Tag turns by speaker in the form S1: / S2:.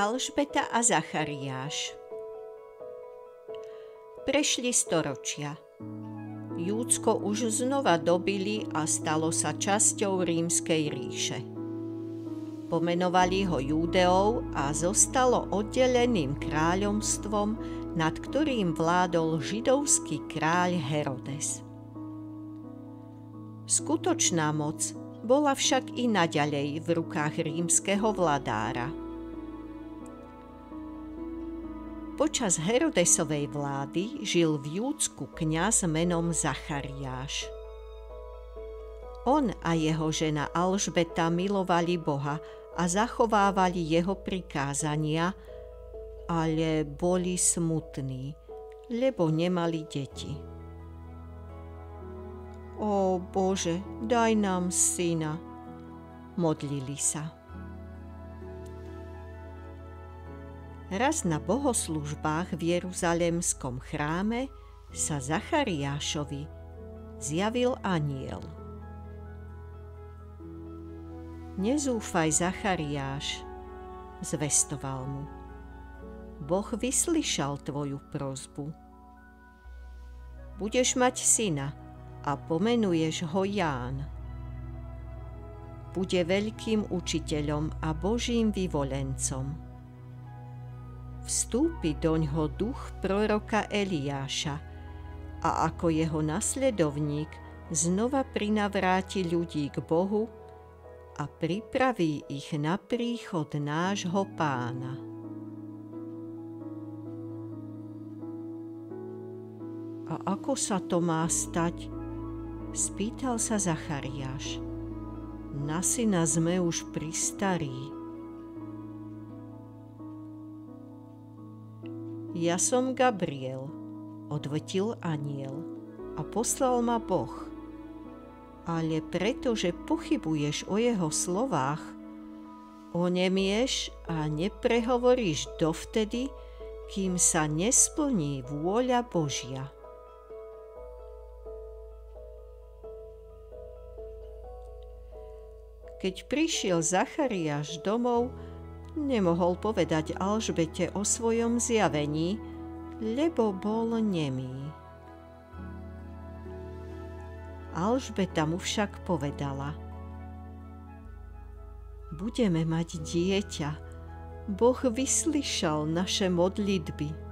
S1: Alžbeta a Zachariáš. Prešli storočia. Júdsko už znova dobili a stalo sa časťou Rímskej ríše. Pomenovali ho Júdeou a zostalo oddeleným kráľovstvom, nad ktorým vládol židovský kráľ Herodes. Skutočná moc bola však i naďalej v rukách rímskeho vladára. Počas Herodesovej vlády žil v Júdsku kňaz menom Zachariáš. On a jeho žena Alžbeta milovali Boha a zachovávali jeho prikázania, ale boli smutní, lebo nemali deti. Ó Bože, daj nám syna, modlili sa. Raz na bohoslužbách v Jeruzalemskom chráme sa Zachariášovi zjavil anjel. Nezúfaj, Zachariáš, zvestoval mu. Boh vyslyšal tvoju prosbu. Budeš mať syna a pomenuješ ho Ján. Bude veľkým učiteľom a Božím vyvolencom. Vstúpi doňho duch proroka Eliáša a ako jeho nasledovník znova prinavráti ľudí k Bohu a pripraví ich na príchod nášho Pána. A ako sa to má stať? Spýtal sa Zachariáš. Na syna sme už pristarí. Ja som Gabriel, odvetil anjel, a poslal ma Boh. Ale pretože pochybuješ o jeho slovách, onemieš a neprehovoríš dovtedy, kým sa nesplní vôľa Božia. Keď prišiel Zachariáš domov, nemohol povedať Alžbete o svojom zjavení, lebo bol nemý. Alžbeta mu však povedala: Budeme mať dieťa. Boh vyslyšal naše modlitby.